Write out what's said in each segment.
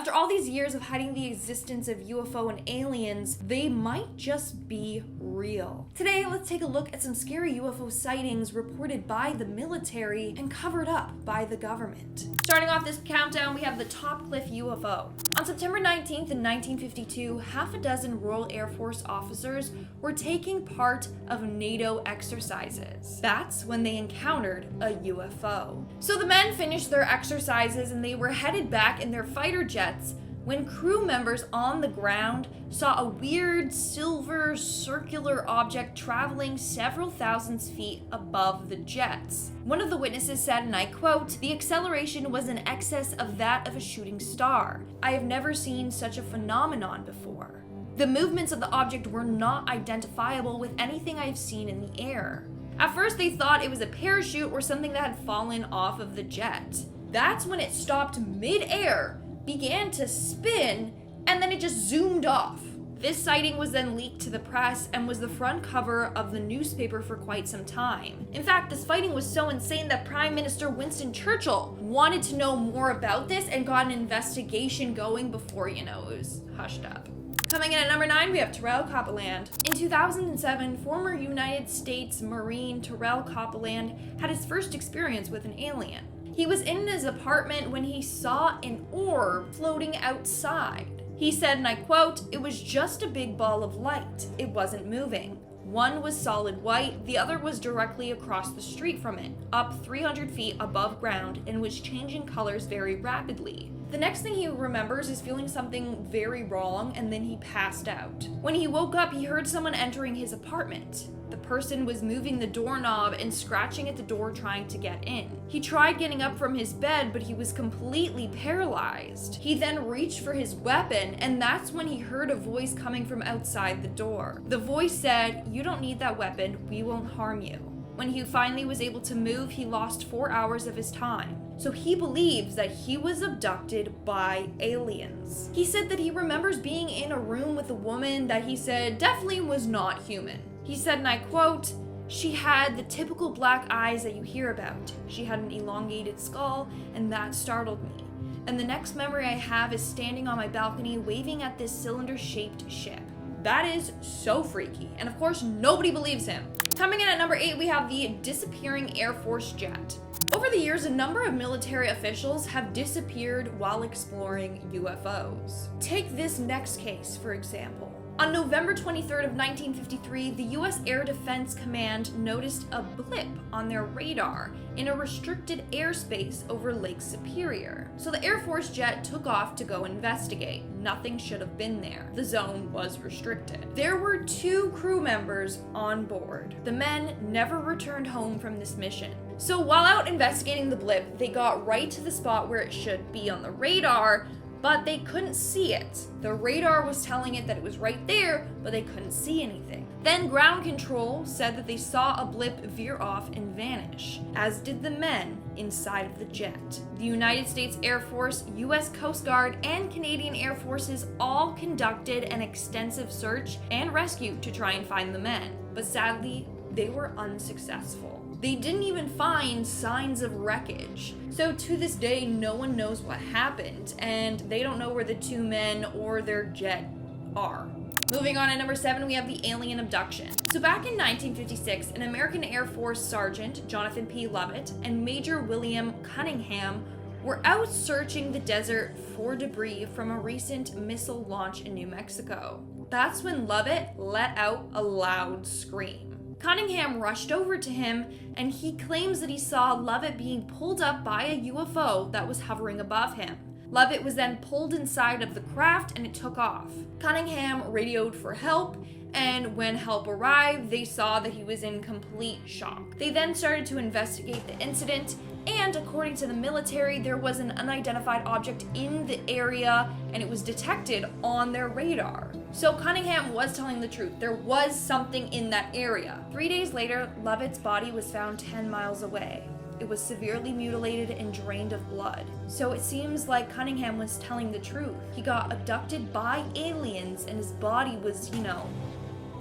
After all these years of hiding the existence of UFO and aliens, they might just be real. Today, let's take a look at some scary UFO sightings reported by the military and covered up by the government. Starting off this countdown, we have the top Cliff UFO. On September 19th in 1952, half a dozen Royal Air Force officers were taking part of NATO exercises. That's when they encountered a UFO. So the men finished their exercises and they were headed back in their fighter jets when crew members on the ground saw a weird silver circular object traveling several thousand feet above the jets. One of the witnesses said, and I quote, "The acceleration was in excess of that of a shooting star. I have never seen such a phenomenon before. The movements of the object were not identifiable with anything I've seen in the air." At first they thought it was a parachute or something that had fallen off of the jet. That's when it stopped mid-air, began to spin, and then it just zoomed off. This sighting was then leaked to the press and was the front cover of the newspaper for quite some time. In fact, this sighting was so insane that Prime Minister Winston Churchill wanted to know more about this and got an investigation going before, it was hushed up. Coming in at number 9, we have Terrell Caldwell. In 2007, former United States Marine Terrell Caldwell had his first experience with an alien. He was in his apartment when he saw an orb floating outside. He said, and I quote, "It was just a big ball of light. It wasn't moving. One was solid white, the other was directly across the street from it, up 300 feet above ground, and was changing colors very rapidly." The next thing he remembers is feeling something very wrong, and then he passed out. When he woke up, he heard someone entering his apartment. The person was moving the doorknob and scratching at the door trying to get in. He tried getting up from his bed, but he was completely paralyzed. He then reached for his weapon, and that's when he heard a voice coming from outside the door. The voice said, "You don't need that weapon, we won't harm you." When he finally was able to move, he lost 4 hours of his time. So he believes that he was abducted by aliens. He said that he remembers being in a room with a woman that he said definitely was not human. He said, and I quote, "She had the typical black eyes that you hear about. She had an elongated skull, and that startled me. And the next memory I have is standing on my balcony waving at this cylinder-shaped ship." That is so freaky, and of course nobody believes him. Coming in at number 8, we have the disappearing Air Force jet. Over the years, a number of military officials have disappeared while exploring UFOs. Take this next case, for example. On November 23rd of 1953, the U.S. Air Defense Command noticed a blip on their radar in a restricted airspace over Lake Superior. So the Air Force jet took off to go investigate. Nothing should have been there. The zone was restricted. There were 2 crew members on board. The men never returned home from this mission. So while out investigating the blip, they got right to the spot where it should be on the radar, but they couldn't see it. The radar was telling it that it was right there, but they couldn't see anything. Then ground control said that they saw a blip veer off and vanish, as did the men inside of the jet. The United States Air Force, US Coast Guard, and Canadian Air Forces all conducted an extensive search and rescue to try and find the men, but sadly, they were unsuccessful. They didn't even find signs of wreckage. So to this day, no one knows what happened, and they don't know where the 2 men or their jet are. Moving on at number 7, we have the alien abduction. So back in 1956, an American Air Force Sergeant, Jonathan P. Lovett, and Major William Cunningham were out searching the desert for debris from a recent missile launch in New Mexico. That's when Lovett let out a loud scream. Cunningham rushed over to him, and he claims that he saw Lovett being pulled up by a UFO that was hovering above him. Lovett was then pulled inside of the craft and it took off. Cunningham radioed for help, and when help arrived, they saw that he was in complete shock. They then started to investigate the incident, and according to the military, there was an unidentified object in the area and it was detected on their radar. So Cunningham was telling the truth. There was something in that area. 3 days later, Lovett's body was found 10 miles away. It was severely mutilated and drained of blood. So it seems like Cunningham was telling the truth. He got abducted by aliens and his body was,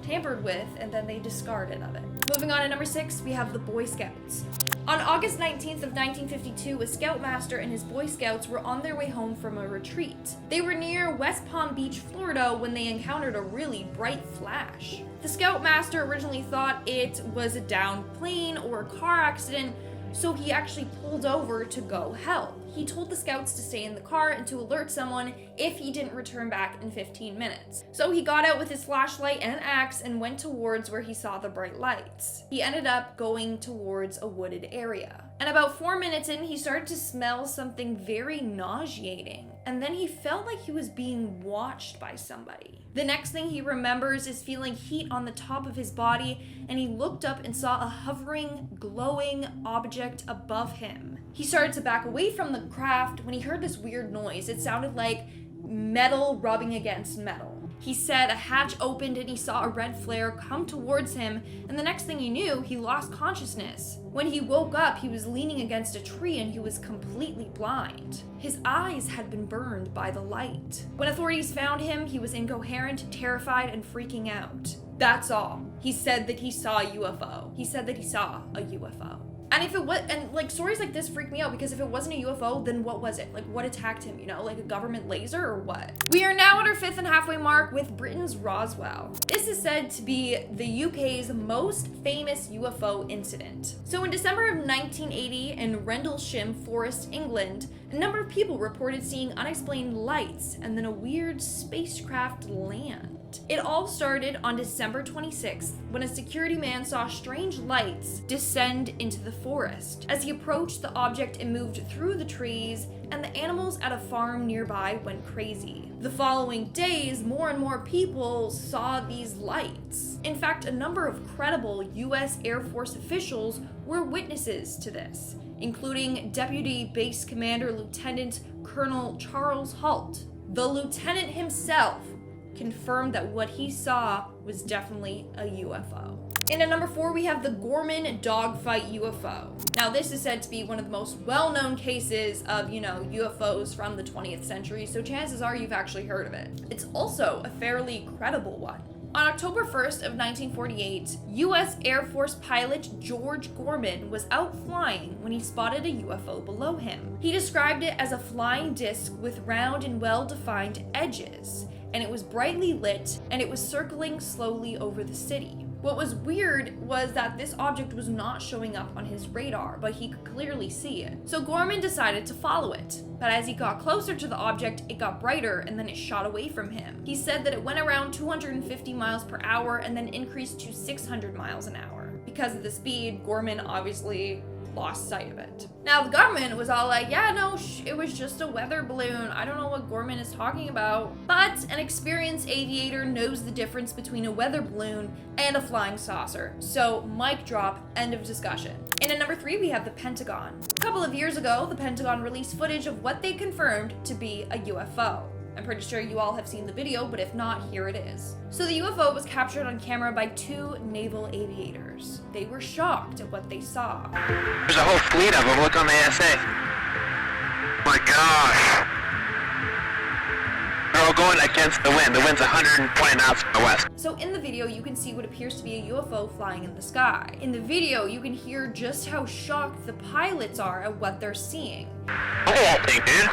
tampered with, and then they discarded of it. Moving on to number 6, we have the Boy Scouts. On August 19th of 1952, a scoutmaster and his Boy Scouts were on their way home from a retreat. They were near West Palm Beach, Florida, when they encountered a really bright flash. The scoutmaster originally thought it was a downed plane or a car accident, so he actually pulled over to go help. He told the scouts to stay in the car and to alert someone if he didn't return back in 15 minutes. So he got out with his flashlight and an axe and went towards where he saw the bright lights. He ended up going towards a wooded area. And about 4 minutes in, he started to smell something very nauseating. And then he felt like he was being watched by somebody. The next thing he remembers is feeling heat on the top of his body, and he looked up and saw a hovering, glowing object above him. He started to back away from the craft when he heard this weird noise. It sounded like metal rubbing against metal. He said a hatch opened and he saw a red flare come towards him, and the next thing he knew, he lost consciousness. When he woke up, he was leaning against a tree and he was completely blind. His eyes had been burned by the light. When authorities found him, he was incoherent, terrified, and freaking out. That's all. He said that he saw a UFO. He said that he saw a UFO. And if it was, and like stories like this freak me out, because if it wasn't a UFO, then what was it? Like, what attacked him, you know, like a government laser or what? We are now at our 5th and halfway mark with Britain's Roswell. This is said to be the UK's most famous UFO incident. So in December of 1980 in Rendlesham Forest, England, a number of people reported seeing unexplained lights and then a weird spacecraft land. It all started on December 26th when a security man saw strange lights descend into the forest. As he approached the object, it moved through the trees, and the animals at a farm nearby went crazy. The following days, more and more people saw these lights. In fact, a number of credible U.S. Air Force officials were witnesses to this, including Deputy Base Commander Lieutenant Colonel Charles Halt. The lieutenant himself confirmed that what he saw was definitely a UFO. And at number 4, we have the Gorman dogfight UFO. Now, this is said to be one of the most well-known cases of, UFOs from the 20th century, so chances are you've actually heard of it. It's also a fairly credible one. On October 1st of 1948, U.S. Air Force pilot George Gorman was out flying when he spotted a UFO below him. He described it as a flying disc with round and well-defined edges, and it was brightly lit, and it was circling slowly over the city. What was weird was that this object was not showing up on his radar, but he could clearly see it. So Gorman decided to follow it. But as he got closer to the object, it got brighter and then it shot away from him. He said that it went around 250 miles per hour and then increased to 600 miles an hour. Because of the speed, Gorman obviously lost sight of it. Now the government was all like, yeah, no, it was just a weather balloon. I don't know what Gorman is talking about. But an experienced aviator knows the difference between a weather balloon and a flying saucer. So mic drop, end of discussion. And at number 3, we have the Pentagon. A couple of years ago, the Pentagon released footage of what they confirmed to be a UFO. I'm pretty sure you all have seen the video, but if not, here it is. So the UFO was captured on camera by 2 naval aviators. They were shocked at what they saw. There's a whole fleet of them. Look on the ASA. My gosh. They're all going against the wind. The wind's 120 knots from the west. So in the video, you can see what appears to be a UFO flying in the sky. In the video, you can hear just how shocked the pilots are at what they're seeing. Look at that thing, dude.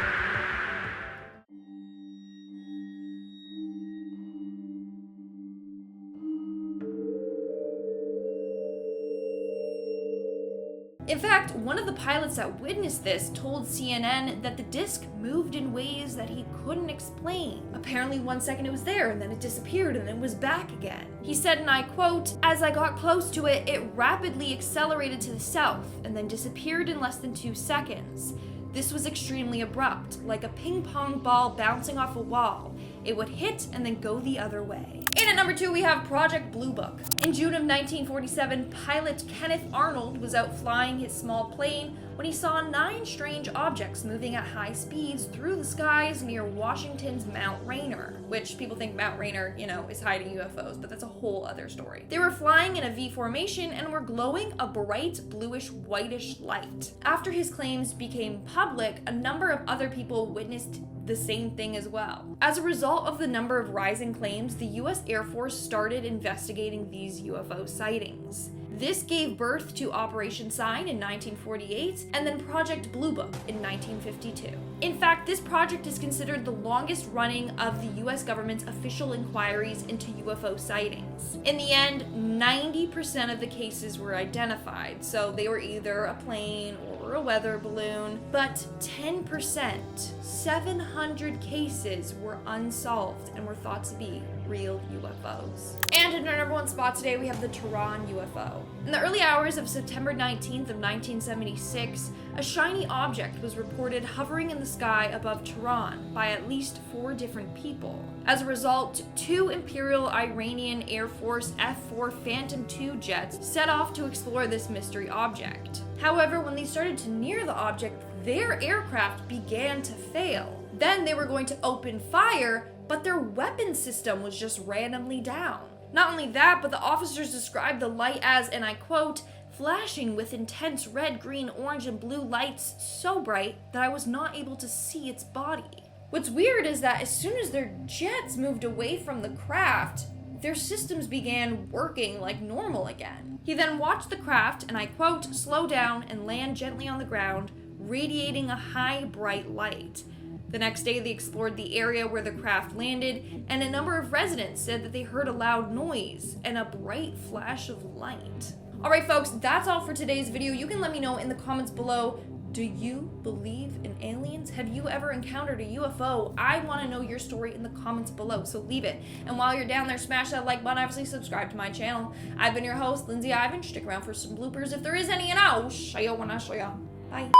In fact, one of the pilots that witnessed this told CNN that the disc moved in ways that he couldn't explain. Apparently 1 second it was there and then it disappeared and then it was back again. He said, and I quote, "As I got close to it, it rapidly accelerated to the south and then disappeared in less than 2 seconds. This was extremely abrupt, like a ping pong ball bouncing off a wall. It would hit and then go the other way." And at number 2, we have Project Blue Book. In June of 1947, pilot Kenneth Arnold was out flying his small plane when he saw 9 strange objects moving at high speeds through the skies near Washington's Mount Rainier, which people think Mount Rainier, is hiding UFOs, but that's a whole other story. They were flying in a V formation and were glowing a bright bluish whitish light. After his claims became public, a number of other people witnessed the same thing as well. As a result of the number of rising claims, the US Air Force started investigating these UFO sightings. This gave birth to Operation Sign in 1948 and then Project Blue Book in 1952. In fact, this project is considered the longest running of the US government's official inquiries into UFO sightings. In the end, 90% of the cases were identified, so they were either a plane or a weather balloon, but 10%, 700 cases were unsolved and were thought to be real UFOs. And in our number one spot today, we have the Tehran UFO. In the early hours of September 19th of 1976, a shiny object was reported hovering in the sky above Tehran by at least 4 different people. As a result, 2 Imperial Iranian Air Force F-4 Phantom II jets set off to explore this mystery object. However, when they started to near the object, their aircraft began to fail. Then they were going to open fire, but their weapon system was just randomly down. Not only that, but the officers described the light as, and I quote, flashing with intense red, green, orange, and blue lights so bright that I was not able to see its body. What's weird is that as soon as their jets moved away from the craft, their systems began working like normal again. He then watched the craft, and I quote, slow down and land gently on the ground, radiating a high, bright light. The next day, they explored the area where the craft landed, and a number of residents said that they heard a loud noise and a bright flash of light. Alright folks, that's all for today's video. You can let me know in the comments below, do you believe in aliens? Have you ever encountered a UFO? I want to know your story in the comments below, so leave it. And while you're down there, smash that like button, obviously subscribe to my channel. I've been your host, Lindsay Ivan. Stick around for some bloopers if there is any, and I'll show you when I show you. Bye.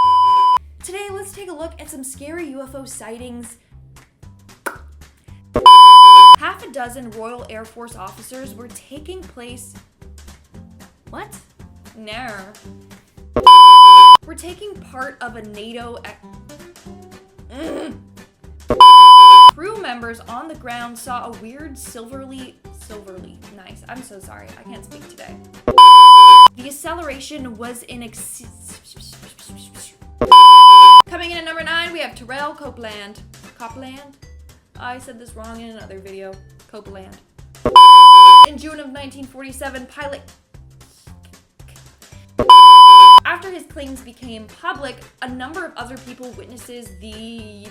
Today, let's take a look at some scary UFO sightings. Half a dozen Royal Air Force officers were taking place... What? No. We're taking part of a NATO... Crew members on the ground saw a weird silverly... Nice. I'm so sorry. I can't speak today. The acceleration was in Coming in at number 9, we have Terrell Caldwell. Copland? I said this wrong in another video. Copeland. In June of 1947, pilot... After his claims became public, a number of other people witnesses the